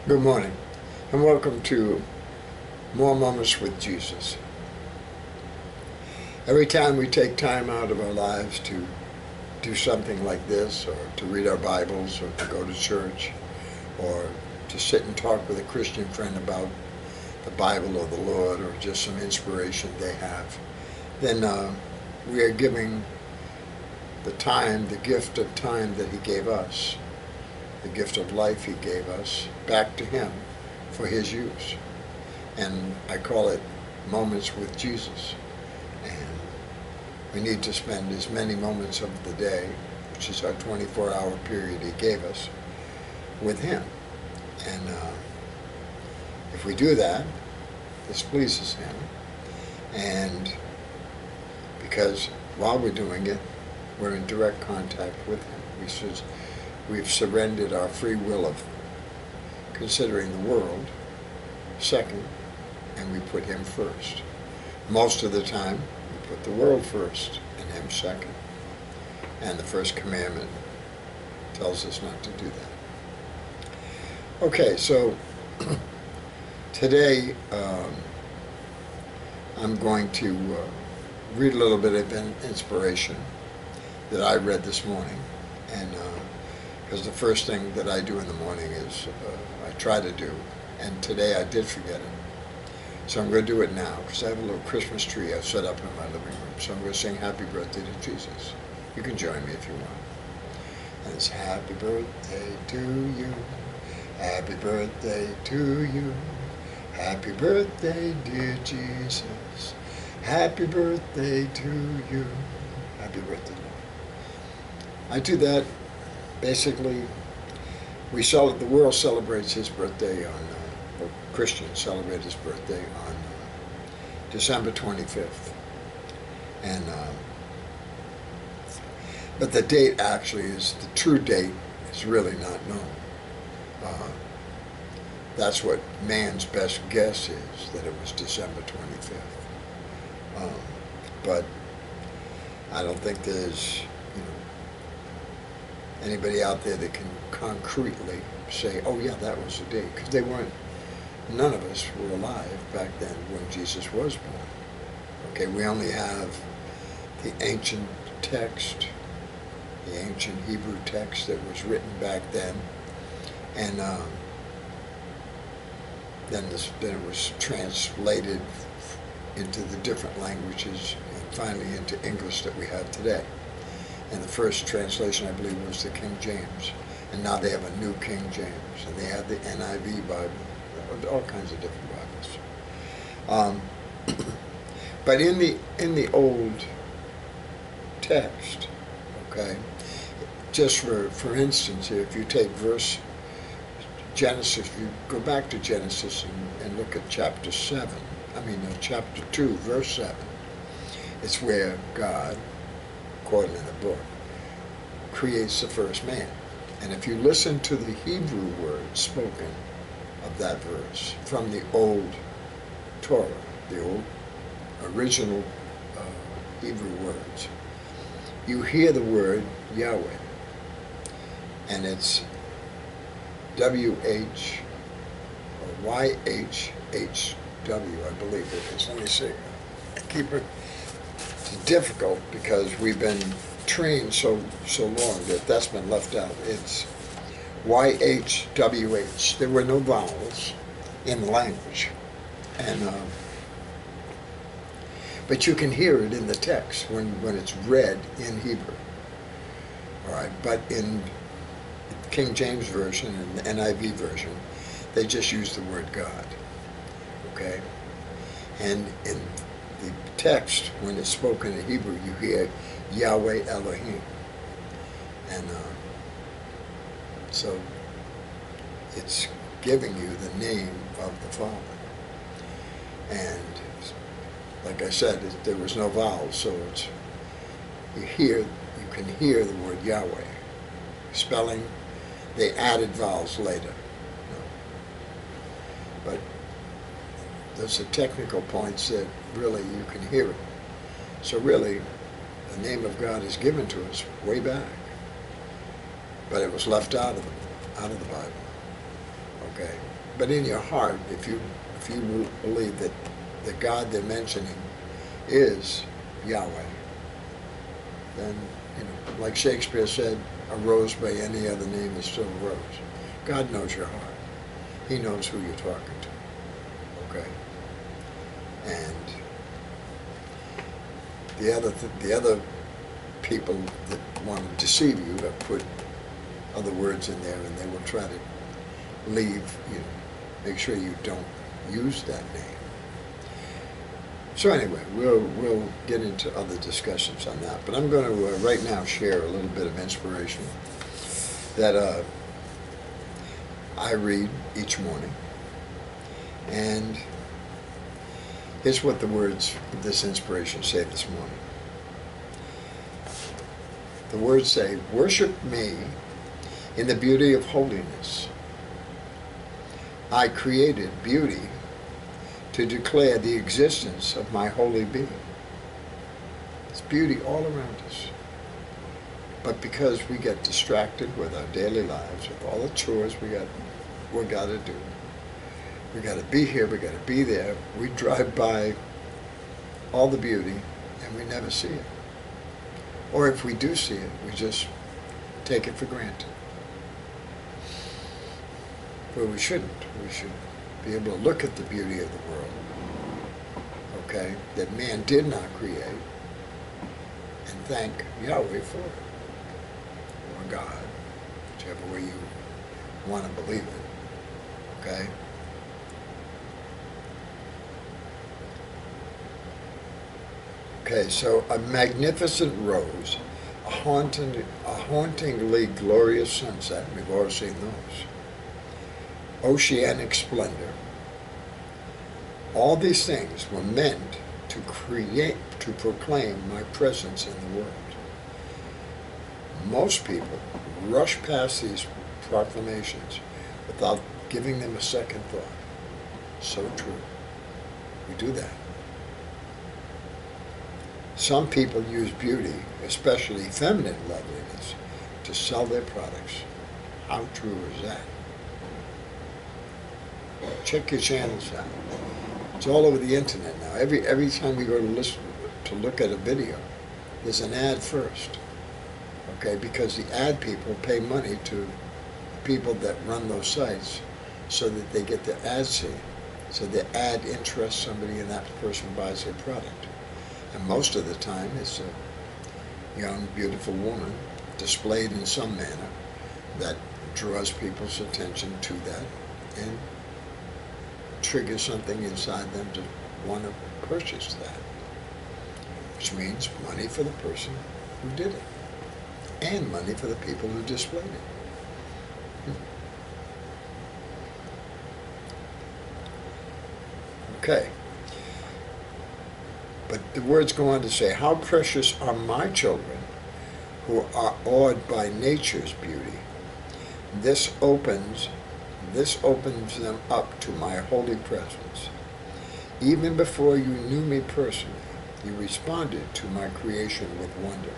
Good morning, and welcome to More Moments with Jesus. Every time we take time out of our lives to do something like this, or to read our Bibles, or to go to church, or to sit and talk with a Christian friend about the Bible or the Lord, or just some inspiration they have, then we are giving the time, the gift of time that He gave us, the gift of life He gave us, back to Him for His use. And I call it Moments with Jesus. And we need to spend as many moments of the day, which is our 24-hour period He gave us, with Him. And if we do that, this pleases Him. And because while we're doing it, we're in direct contact with Him. We've surrendered our free will of considering the world second, and we put Him first. Most of the time, we put the world first and Him second. And the first commandment tells us not to do that. Okay, so today I'm going to read a little bit of inspiration that I read this morning. And because the first thing that I do in the morning is I try to do, and today I did forget it. So I'm going to do it now, because I have a little Christmas tree I've set up in my living room. So I'm going to sing Happy Birthday to Jesus. You can join me if you want. And it's Happy birthday to you. Happy birthday to you. Happy birthday, dear Jesus. Happy birthday to you. Happy birthday, Lord. I do that. Basically, the world celebrates His birthday or Christians celebrate His birthday on December 25th. And, but the date actually is, the true date is really not known. That's what man's best guess is, that it was December 25th. But I don't think there's, anybody out there that can concretely say, oh yeah, that was the date, because none of us were alive back then when Jesus was born. Okay, we only have the ancient text, the ancient Hebrew text that was written back then, and then it was translated into the different languages, and finally into English that we have today. And the first translation, I believe, was the King James. And now they have a new King James. And they have the NIV Bible, all kinds of different Bibles. But in the old text, okay, just for instance, if you take Genesis, if you go back to Genesis and look at chapter 2, verse 7, it's where God, quoted in the book, creates the first man. And if you listen to the Hebrew words spoken of that verse from the old Torah, the old original Hebrew words, you hear the word Yahweh. And it's W-H or Y-H-H-W, I believe it is. Let me see. It's difficult because we've been trained so long that that's been left out. It's Y-H-W-H. There were no vowels in the language, and but you can hear it in the text when it's read in Hebrew. All right, but in the King James version and the NIV version, they just use the word God. Okay, and in the text, when it's spoken in Hebrew, you hear Yahweh Elohim. And so it's giving you the name of the Father. And like I said, there was no vowels, so you can hear the word Yahweh. Spelling, they added vowels later. But those are technical points that really you can hear it. So really, the name of God is given to us way back, but it was left out of the Bible. Okay, But in your heart, if you believe that the God they're mentioning is Yahweh, then, like Shakespeare said, a rose by any other name is still a rose. God knows your heart. He knows who you're talking to. Okay? And the other people that want to deceive you have put other words in there, and they will try to leave, make sure you don't use that name. So anyway, we'll get into other discussions on that. But I'm going to right now share a little bit of inspiration that I read each morning. And here's what the words of this inspiration say this morning. The words say, "Worship me in the beauty of holiness. I created beauty to declare the existence of my holy being." It's beauty all around us. But because we get distracted with our daily lives, with all the chores we got to do, we got to be here, we got to be there, we drive by all the beauty and we never see it. Or if we do see it, we just take it for granted. But we shouldn't. We should be able to look at the beauty of the world, okay, that man did not create, and thank Yahweh for it, or God, whichever way you want to believe it, okay? Okay, so a magnificent rose, a hauntingly glorious sunset, we've all seen those, oceanic splendor. All these things were meant to proclaim my presence in the world. Most people rush past these proclamations without giving them a second thought. So true. We do that. Some people use beauty, especially feminine loveliness, to sell their products. How true is that? Check your channels out. It's all over the internet now. Every time you go to look at a video, there's an ad first. Okay, because the ad people pay money to people that run those sites so that they get the ad seen. So the ad interests somebody and that person buys their product. And most of the time it's a young, beautiful woman displayed in some manner that draws people's attention to that and triggers something inside them to want to purchase that, which means money for the person who did it and money for the people who displayed it. Okay. But the words go on to say, "How precious are my children who are awed by nature's beauty. This opens them up to my holy presence. Even before you knew me personally, you responded to my creation with wonder."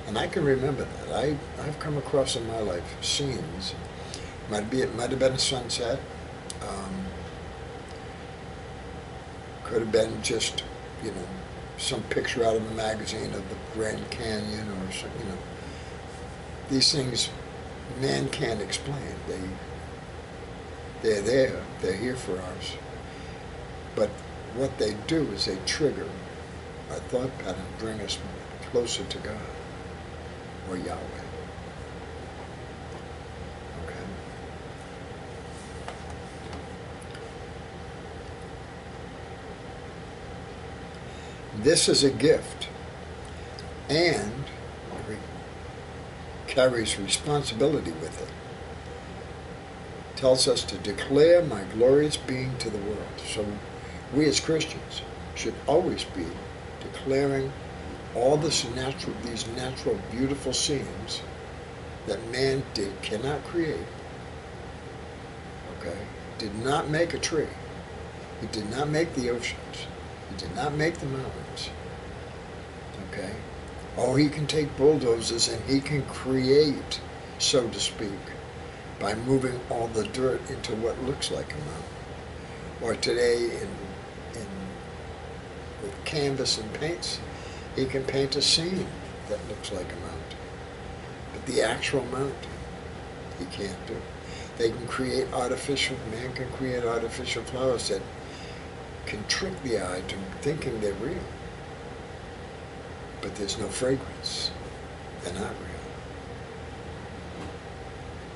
And I can remember that. I've come across in my life scenes, it might have been a sunset, could have been just, some picture out of a magazine of the Grand Canyon or something, These things man can't explain. They're there, they're here for us. But what they do is they trigger our thought pattern, bring us closer to God or Yahweh. Okay? This is a gift and carries responsibility with it. Tells us to declare my glorious being to the world. So we as Christians should always be declaring all these natural beautiful scenes that man cannot create. Okay? Did not make a tree. He did not make the oceans. He did not make the mountains. Okay? Oh, he can take bulldozers and he can create, so to speak, by moving all the dirt into what looks like a mountain. Or today, with canvas and paints, he can paint a scene that looks like a mountain. But the actual mountain, he can't do. Man can create artificial flowers that can trick the eye to thinking they're real. But there's no fragrance. They're not real.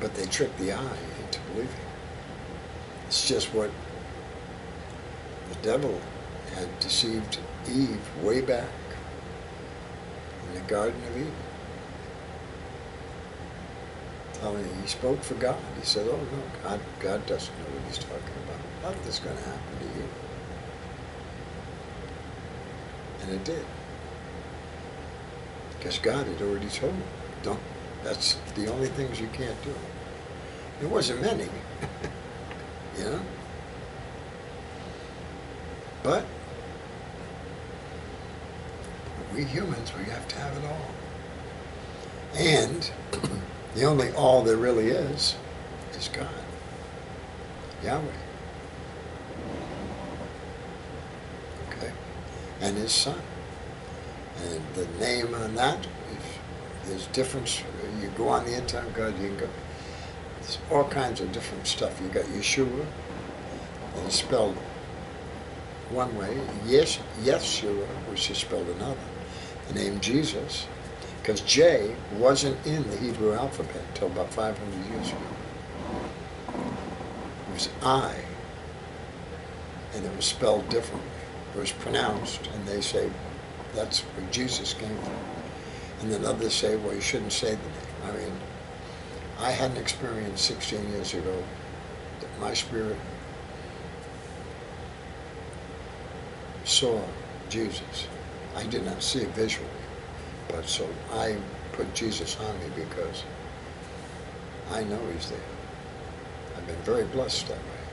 But they trick the eye into believing. It's just what the devil had deceived Eve way back in the Garden of Eden. He spoke for God. He said, oh no, God doesn't know what he's talking about. Nothing's going to happen to you. And it did. Because God had already told him, that's the only things you can't do. There wasn't many, you know? But we humans, we have to have it all. And the only all there really is God, Yahweh. Okay? And his son. And the name on that, there's difference. You go on the internet, God, you can go. There's all kinds of different stuff. You got Yeshua, and it's spelled one way. Yeshua, which is spelled another. The name Jesus, because J wasn't in the Hebrew alphabet until about 500 years ago. It was I, and it was spelled differently. It was pronounced, and they say that's where Jesus came from. And then others say, well, you shouldn't say the name. I mean, I had an experience 16 years ago that my spirit saw Jesus. I did not see it visually, but so I put Jesus on me because I know he's there. I've been very blessed that way.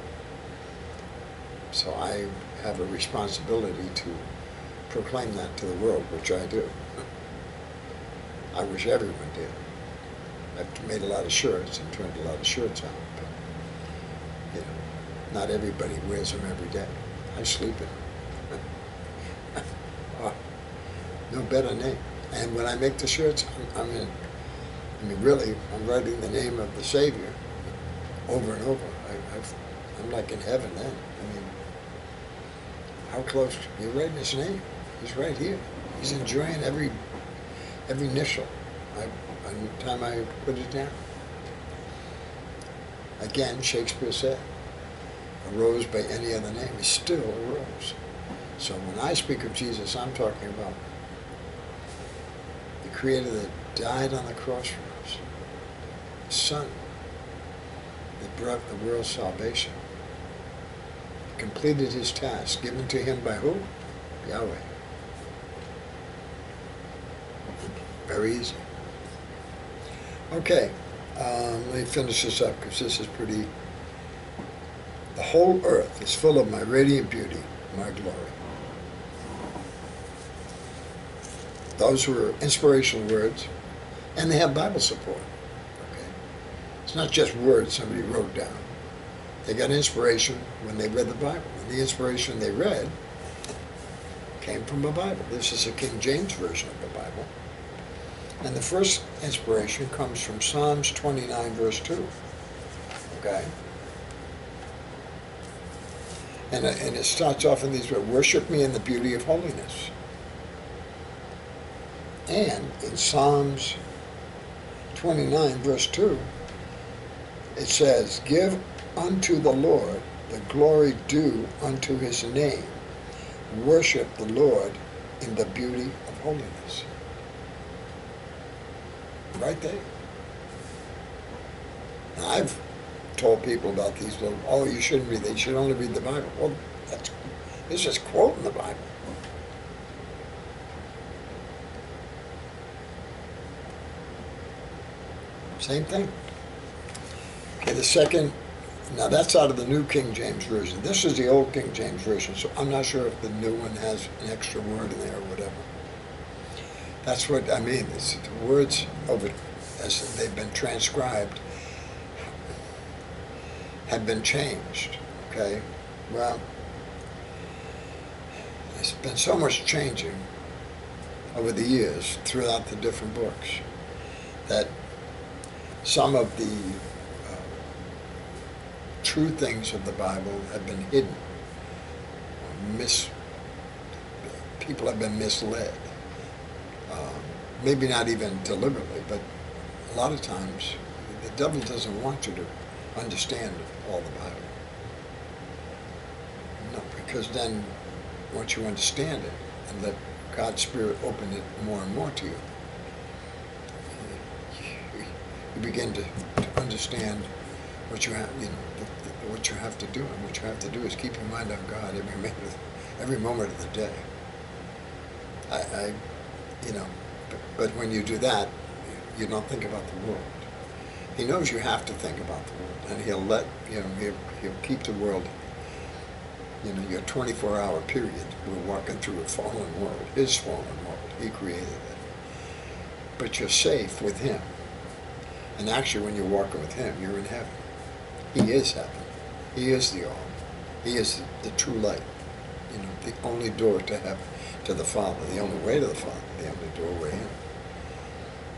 So I have a responsibility to proclaim that to the world, which I do. I wish everyone did. I've made a lot of shirts and turned a lot of shirts out, but you know, not everybody wears them every day. I sleep in them. Oh, no better name. And when I make the shirts, really, I'm writing the name of the Savior over and over. I'm like in heaven then. I mean, how close? You're writing his name. He's right here. He's enjoying every initial. By the time I put it down. Again, Shakespeare said, a rose by any other name is still a rose. So when I speak of Jesus, I'm talking about the Creator that died on the cross for us, the Son that brought the world salvation, completed his task, given to him by who? Yahweh. Very easy. Okay, let me finish this up because this is pretty. The whole earth is full of my radiant beauty, my glory. Those were inspirational words, and they have Bible support. Okay, it's not just words somebody wrote down. They got inspiration when they read the Bible, and the inspiration they read came from the Bible. This is a King James version of the Bible. And the first inspiration comes from Psalms 29, verse 2. Okay? And it starts off in these words, worship me in the beauty of holiness. And in Psalms 29, verse 2, it says, give unto the Lord the glory due unto his name. Worship the Lord in the beauty of holiness. Right there. Now, I've told people about these little, oh, you shouldn't read that, you should only read the Bible. Well, it's just quoting the Bible. Same thing. Okay, the second, now that's out of the New King James Version. This is the Old King James Version, so I'm not sure if the new one has an extra word in there or whatever. That's what I mean. It's the words of it as they've been transcribed. have been changed, okay? Well, there's been so much changing over the years throughout the different books that some of the true things of the Bible have been hidden. People have been misled. Maybe not even deliberately, but a lot of times the devil doesn't want you to understand all the Bible. No, because then once you understand it and let God's Spirit open it more and more to you, you begin to understand what you have, what you have to do. And what you have to do is keep your mind on God every moment of the day. But when you do that, you don't think about the world. He knows you have to think about the world, and he'll keep the world, your 24-hour period. We're walking through a fallen world, his fallen world. He created it. But you're safe with him. And actually, when you're walking with him, you're in heaven. He is heaven. He is the all. He is the true light. The only door to heaven, to the Father, the only way to the Father, the only doorway in.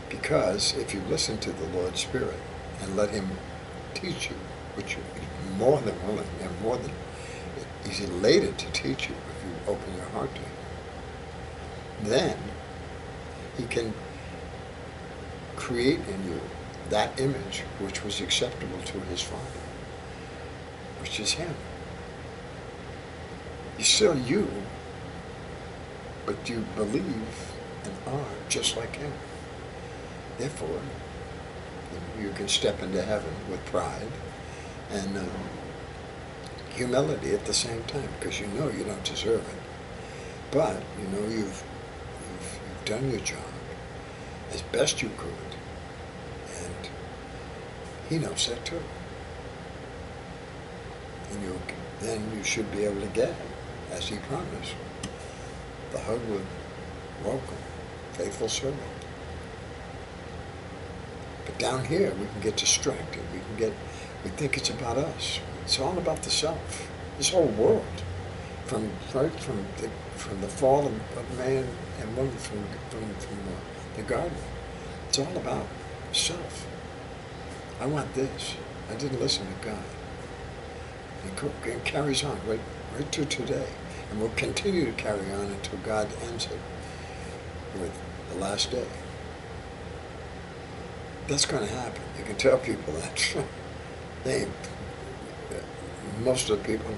Because if you listen to the Lord's Spirit and let him teach you, which he's more than willing and he's elated to teach you if you open your heart to him, then he can create in you that image which was acceptable to his Father, which is him. You're still you, but you believe and are just like him. Therefore, you can step into heaven with pride and humility at the same time, because you know you don't deserve it. But you know you've done your job as best you could, and he knows that too. And then you should be able to get, as he promised, the hug with welcome, faithful servant. But down here we can get distracted. We think it's about us. It's all about the self. This whole world, from the fall of man and woman from the garden, it's all about self. I want this. I didn't listen to God. And it carries on right to today. And will continue to carry on until God ends it with the last day. That's going to happen. You can tell people that. Most of the people,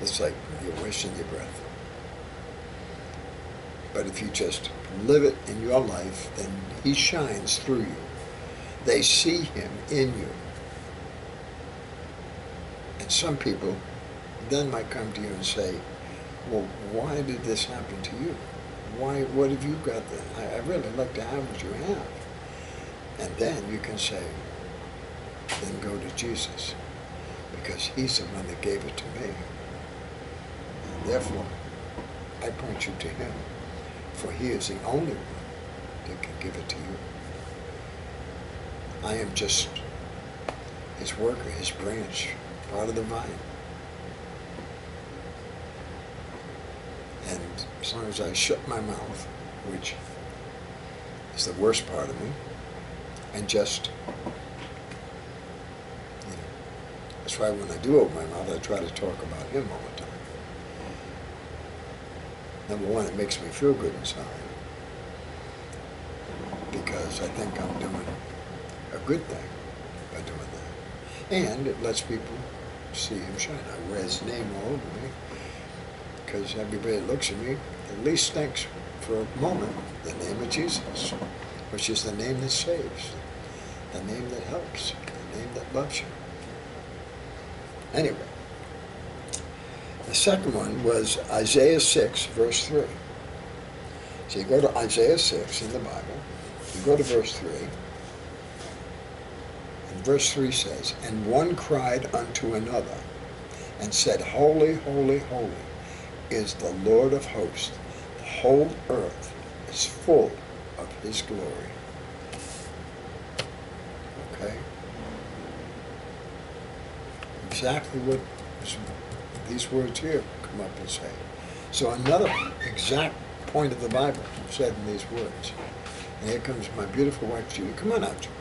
it's like you're wasting your breath. But if you just live it in your life, then he shines through you. They see him in you. And some people then might come to you and say, well, why did this happen to you? What have you got then? I really like to have what you have. And then you can say, then go to Jesus, because he's the one that gave it to me. And therefore, I point you to him, for he is the only one that can give it to you. I am just his worker, his branch, part of the vine. And as long as I shut my mouth, which is the worst part of me, and just, that's why when I do open my mouth, I try to talk about him all the time. Number one, it makes me feel good inside, because I think I'm doing a good thing by doing that. And it lets people see him shine. I wear his name all over me, because everybody that looks at me at least thinks for a moment the name of Jesus, which is the name that saves, the name that helps, the name that loves you. Anyway, the second one was Isaiah 6, verse 3. So you go to Isaiah 6 in the Bible, you go to verse 3, and verse 3 says, and one cried unto another, and said, Holy, holy, holy is the Lord of hosts. The whole earth is full of his glory. Okay? exactly what these words here come up and say. So another exact point of the Bible said in these words. And here comes my beautiful wife, Judy. Come on out, Judy.